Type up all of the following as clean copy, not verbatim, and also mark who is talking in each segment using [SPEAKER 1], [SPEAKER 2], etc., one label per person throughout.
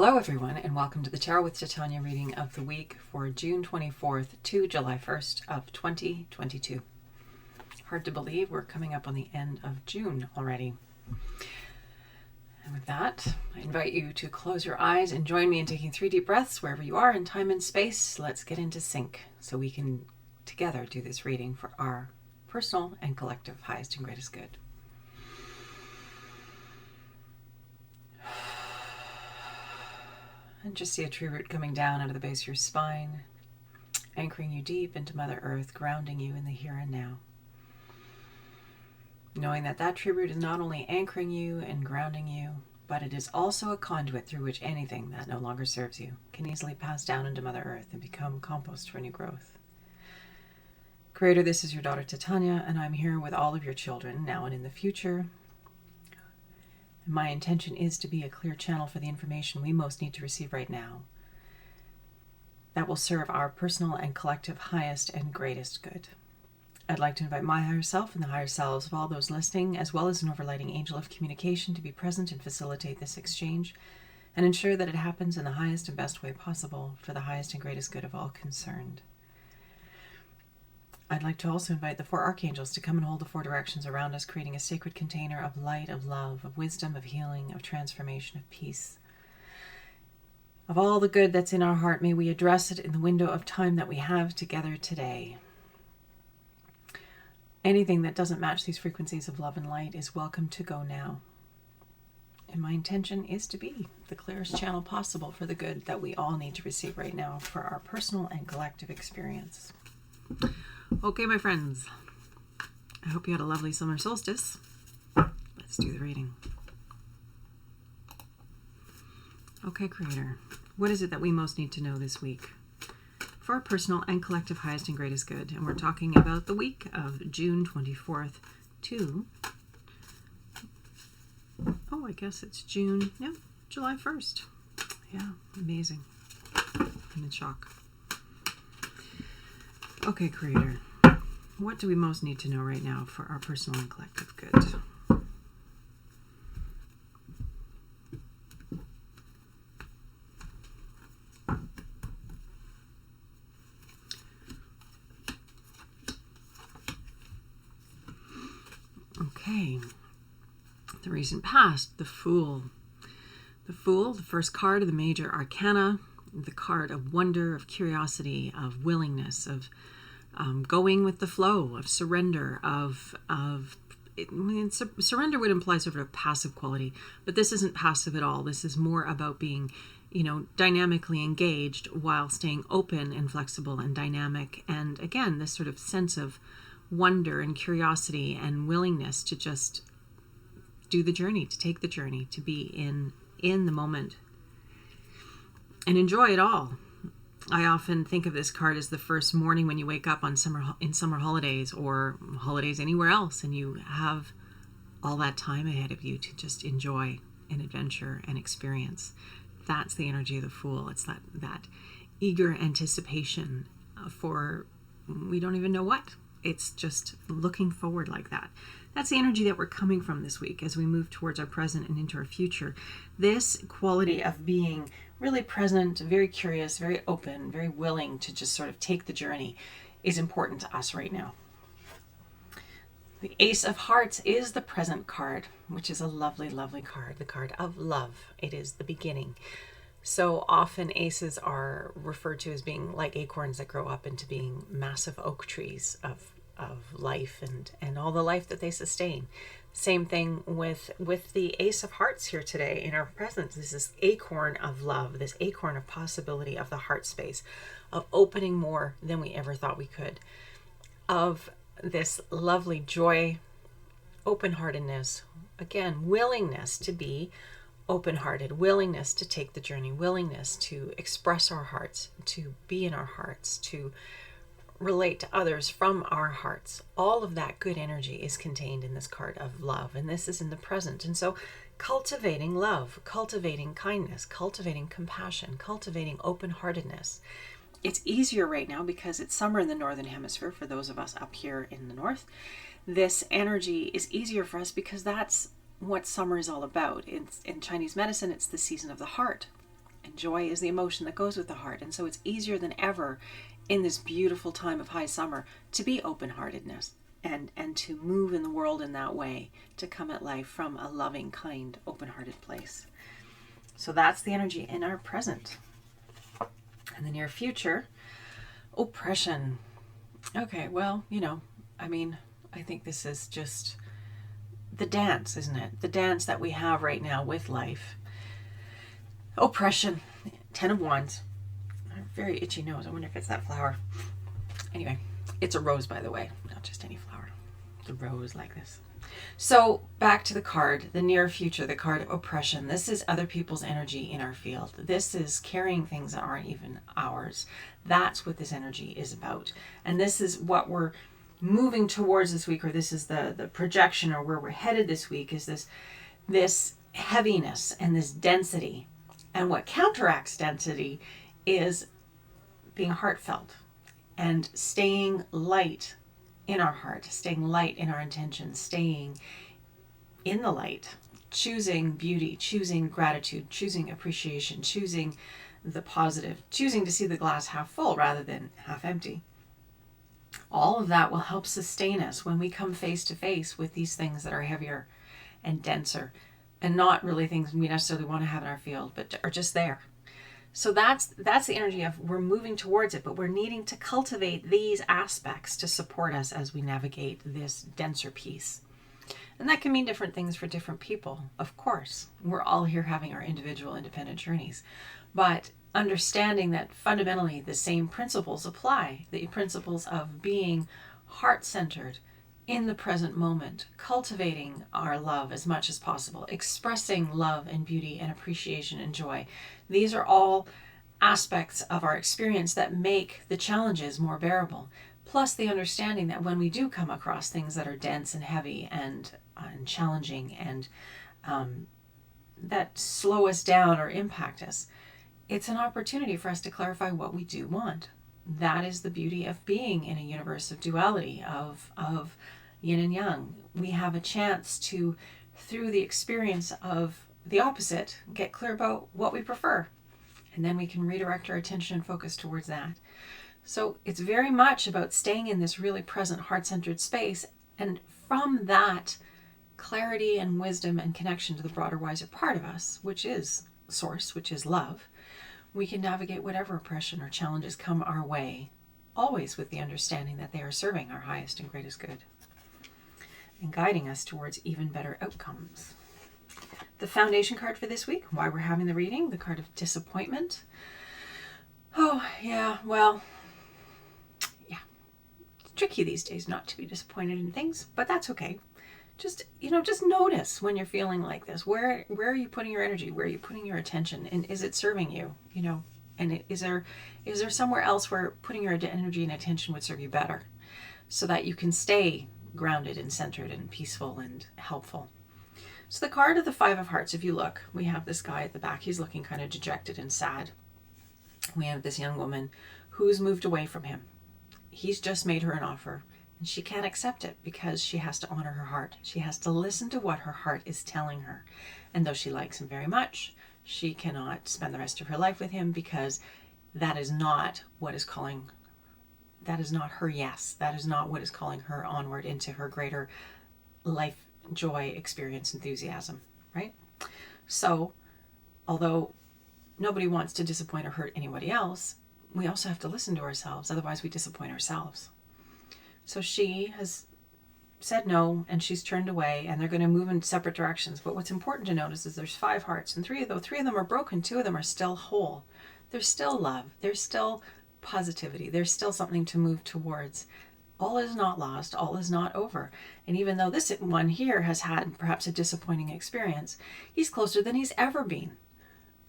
[SPEAKER 1] Hello everyone, and welcome to the Tarot with Titania reading of the week for June 24th to July 1st of 2022. Hard to believe we're coming up on the end of June already. And with that, I invite you to close your eyes and join me in taking 3 deep breaths wherever you are in time and space. Let's get into sync so we can together do this reading for our personal and collective highest and greatest good. And just see a tree root coming down out of the base of your spine, anchoring you deep into Mother Earth, grounding you in the here and now. Knowing that that tree root is not only anchoring you and grounding you, but it is also a conduit through which anything that no longer serves you can easily pass down into Mother Earth and become compost for new growth. Creator, this is your daughter Titania, and I'm here with all of your children, now and in the future. My intention is to be a clear channel for the information we most need to receive right now that will serve our personal and collective highest and greatest good. I'd like to invite my higher self and the higher selves of all those listening, as well as an overlighting angel of communication, to be present and facilitate this exchange and ensure that it happens in the highest and best way possible for the highest and greatest good of all concerned. I'd like to also invite the 4 archangels to come and hold the 4 directions around us, creating a sacred container of light, of love, of wisdom, of healing, of transformation, of peace. Of all the good that's in our heart, may we address it in the window of time that we have together today. Anything that doesn't match these frequencies of love and light is welcome to go now. And my intention is to be the clearest channel possible for the good that we all need to receive right now for our personal and collective experience. Okay, my friends, I hope you had a lovely summer solstice. Let's do the reading. Okay, Creator, what is it that we most need to know this week for our personal and collective highest and greatest good? And we're talking about the week of June 24th to, July 1st. Yeah, amazing. I'm in shock. Okay, Creator, what do we most need to know right now for our personal and collective good? Okay, the recent past, the Fool. The Fool, the first card of the major arcana, the card of wonder, of curiosity, of willingness, of going with the flow, of surrender, surrender would imply sort of a passive quality, but this isn't passive at all. This is more about being, dynamically engaged while staying open and flexible and dynamic. And again, this sort of sense of wonder and curiosity and willingness to just do the journey, to take the journey, to be in the moment and enjoy it all. I often think of this card as the first morning when you wake up in summer holidays or holidays anywhere else, and you have all that time ahead of you to just enjoy an adventure and experience. That's the energy of the Fool. It's that eager anticipation for we don't even know what. It's just looking forward like that. That's the energy that we're coming from this week as we move towards our present and into our future. This quality of being really present, very curious, very open, very willing to just sort of take the journey is important to us right now. The Ace of Hearts is the present card, which is a lovely, lovely card, the card of love. It is the beginning. So often aces are referred to as being like acorns that grow up into being massive oak trees of life and all the life that they sustain. Same thing with the Ace of Hearts here today in our presence. This is acorn of love, this acorn of possibility of the heart space, of opening more than we ever thought we could, of this lovely joy, open-heartedness, again, willingness to be open-hearted, willingness to take the journey, willingness to express our hearts, to be in our hearts, to relate to others from our hearts. All of that good energy is contained in this card of love, and this is in the present. And so cultivating love, cultivating kindness, cultivating compassion, cultivating open-heartedness. It's easier right now because it's summer in the Northern Hemisphere for those of us up here in the North. This energy is easier for us because that's what summer is all about. In Chinese medicine, it's the season of the heart. And joy is the emotion that goes with the heart. And so it's easier than ever in this beautiful time of high summer to be open-heartedness and to move in the world in that way, to come at life from a loving, kind, open-hearted place. So that's the energy in our present. In the near future, oppression. Okay, well, I think this is just the dance, isn't it? The dance that we have right now with life. Oppression. 10 of Wands. Very itchy nose. I wonder if it's that flower. Anyway, it's a rose, by the way, not just any flower. It's a rose like this. So back to the card, the near future, the card of oppression. This is other people's energy in our field. This is carrying things that aren't even ours. That's what this energy is about. And this is what we're moving towards this week, or this is the projection, or where we're headed this week, is this heaviness and this density. And what counteracts density is being heartfelt and staying light in our heart, staying light in our intentions, staying in the light, choosing beauty, choosing gratitude, choosing appreciation, choosing the positive, choosing to see the glass half full rather than half empty. All of that will help sustain us when we come face to face with these things that are heavier and denser and not really things we necessarily want to have in our field, but are just there. So that's the energy of we're moving towards it, but we're needing to cultivate these aspects to support us as we navigate this denser piece. And that can mean different things for different people. Of course, we're all here having our individual independent journeys, but understanding that fundamentally the same principles apply, the principles of being heart-centered in the present moment, cultivating our love as much as possible, expressing love and beauty and appreciation and joy. These are all aspects of our experience that make the challenges more bearable. Plus the understanding that when we do come across things that are dense and heavy and challenging and that slow us down or impact us, it's an opportunity for us to clarify what we do want. That is the beauty of being in a universe of duality, of yin and yang. We have a chance to, through the experience of the opposite, get clear about what we prefer. And then we can redirect our attention and focus towards that. So it's very much about staying in this really present, heart-centered space. And from that clarity and wisdom and connection to the broader, wiser part of us, which is source, which is love, we can navigate whatever oppression or challenges come our way, always with the understanding that they are serving our highest and greatest good and guiding us towards even better outcomes. The foundation card for this week, why we're having the reading, the card of disappointment. Oh, yeah, well, yeah. It's tricky these days not to be disappointed in things, but that's okay. Just notice when you're feeling like this. Where are you putting your energy? Where are you putting your attention? And is it serving you? And is there somewhere else where putting your energy and attention would serve you better, so that you can stay grounded and centered and peaceful and helpful? So the card of the Five of Hearts, if you look, we have this guy at the back. He's looking kind of dejected and sad. We have this young woman who's moved away from him. He's just made her an offer, and she can't accept it because she has to honor her heart. She has to listen to what her heart is telling her. And though she likes him very much, she cannot spend the rest of her life with him because that is not what is calling. That is not her yes. That is not what is calling her onward into her greater life, joy, experience, enthusiasm, right? So, although nobody wants to disappoint or hurt anybody else, we also have to listen to ourselves. Otherwise, we disappoint ourselves. So she has said no, and she's turned away, and they're going to move in separate directions. But what's important to notice is there's 5 hearts, and three of them are broken. 2 of them are still whole. There's still love. There's still positivity. There's still something to move towards. All is not lost. All is not over. And even though this one here has had perhaps a disappointing experience, he's closer than he's ever been,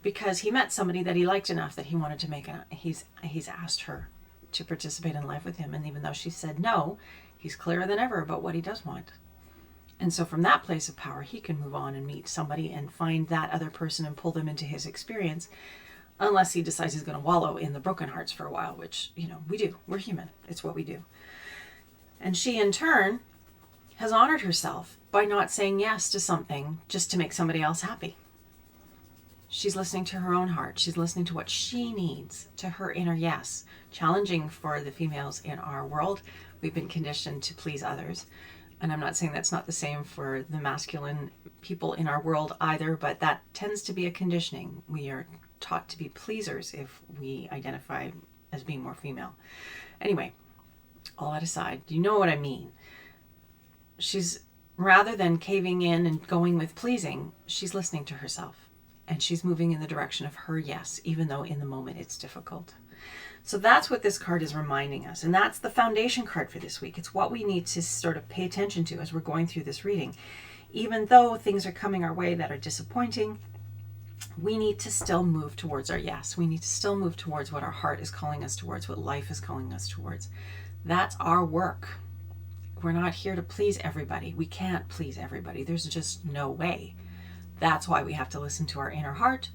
[SPEAKER 1] because he met somebody that he liked enough that he wanted to he's asked her to participate in life with him. And even though she said no, he's clearer than ever about what he does want. And so from that place of power, he can move on and meet somebody and find that other person and pull them into his experience, unless he decides he's going to wallow in the broken hearts for a while, which, we do. We're human. It's what we do. And she, in turn, has honored herself by not saying yes to something just to make somebody else happy. She's listening to her own heart. She's listening to what she needs, to her inner yes. Challenging for the females in our world. We've been conditioned to please others. And I'm not saying that's not the same for the masculine people in our world either, but that tends to be a conditioning. We are taught to be pleasers if we identify as being more female. Anyway, all that aside, you know what I mean. She's, rather than caving in and going with pleasing, she's listening to herself. And she's moving in the direction of her yes, even though in the moment it's difficult. So that's what this card is reminding us. And that's the foundation card for this week. It's what we need to sort of pay attention to as we're going through this reading. Even though things are coming our way that are disappointing, we need to still move towards our yes. We need to still move towards what our heart is calling us towards, what life is calling us towards. That's our work. We're not here to please everybody. We can't please everybody. There's just no way. That's why we have to listen to our inner heart,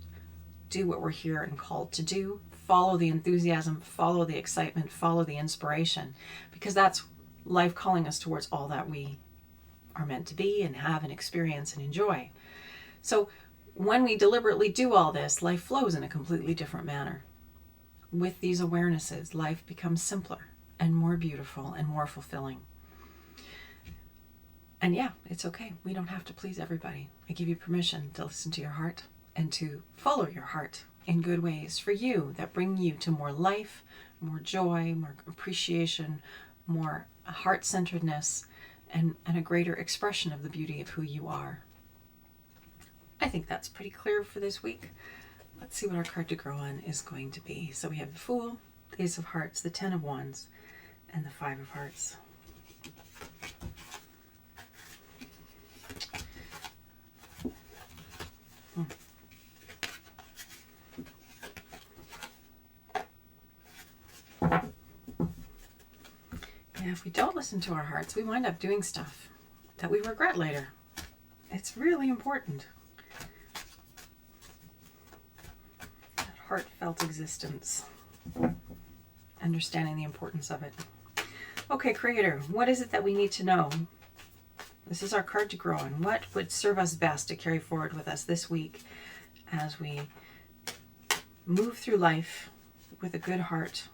[SPEAKER 1] do what we're here and called to do, follow the enthusiasm, follow the excitement, follow the inspiration, because that's life calling us towards all that we are meant to be and have and experience and enjoy. So when we deliberately do all this, life flows in a completely different manner. With these awarenesses, life becomes simpler and more beautiful and more fulfilling. And yeah, it's okay. We don't have to please everybody. I give you permission to listen to your heart and to follow your heart in good ways for you that bring you to more life, more joy, more appreciation, more heart-centeredness, and a greater expression of the beauty of who you are. I think that's pretty clear for this week. Let's see what our card to grow on is going to be. So we have the Fool, the Ace of Hearts, the Ten of Wands, and the Five of Hearts. Yeah, if we don't listen to our hearts, we wind up doing stuff that we regret later. It's really important. That heartfelt existence. Understanding the importance of it. Okay, Creator, what is it that we need to know? This is our card to grow on. What would serve us best to carry forward with us this week as we move through life with a good heart,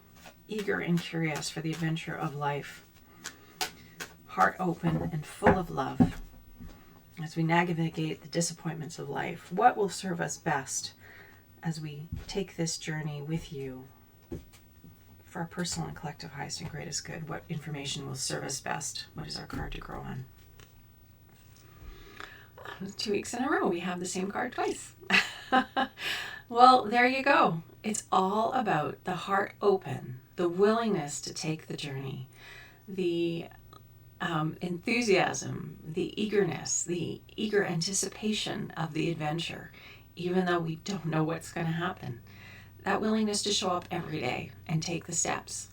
[SPEAKER 1] eager and curious for the adventure of life, heart open and full of love as we navigate the disappointments of life? What will serve us best as we take this journey with you for our personal and collective highest and greatest good? What information will serve us best? What is our card to grow on? 2 weeks in a row, we have the same card twice. Well, there you go. It's all about the heart open, the willingness to take the journey, the enthusiasm, the eagerness, the eager anticipation of the adventure, even though we don't know what's going to happen. That willingness to show up every day and take the steps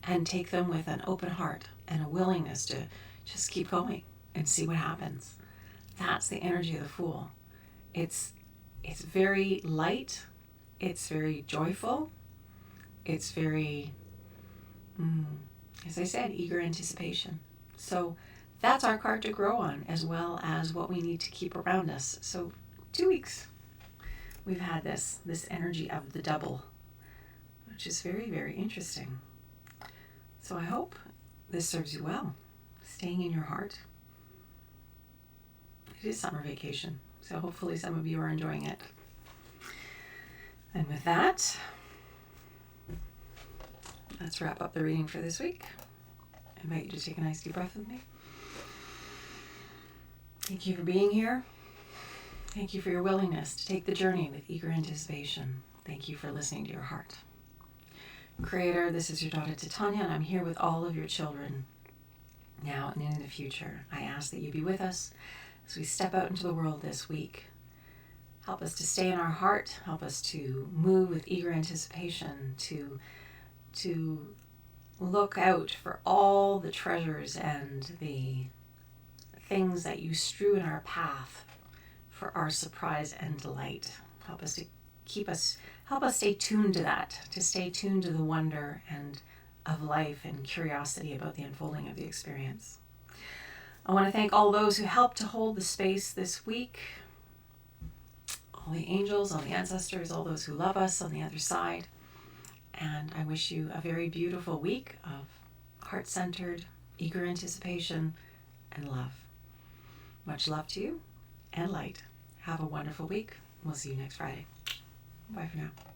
[SPEAKER 1] and take them with an open heart and a willingness to just keep going and see what happens. That's the energy of the Fool. It's very light. It's very joyful. It's very, as I said, eager anticipation. So that's our card to grow on, as well as what we need to keep around us. So 2 weeks, we've had this energy of the double, which is very, very interesting. So I hope this serves you well, staying in your heart. It is summer vacation, so hopefully some of you are enjoying it. And with that, let's wrap up the reading for this week. I invite you to take a nice deep breath with me. Thank you for being here. Thank you for your willingness to take the journey with eager anticipation. Thank you for listening to your heart. Creator, this is your daughter Titania, and I'm here with all of your children now and in the future. I ask that you be with us as we step out into the world this week. Help us to stay in our heart. Help us to move with eager anticipation, to look out for all the treasures and the things that you strew in our path for our surprise and delight. Help us stay tuned to that, to stay tuned to the wonder and of life and curiosity about the unfolding of the experience. I want to thank all those who helped to hold the space this week. all the angels, all the ancestors, all those who love us on the other side. And I wish you a very beautiful week of heart-centered, eager anticipation and love. Much love to you and light. Have a wonderful week. We'll see you next Friday. Bye for now.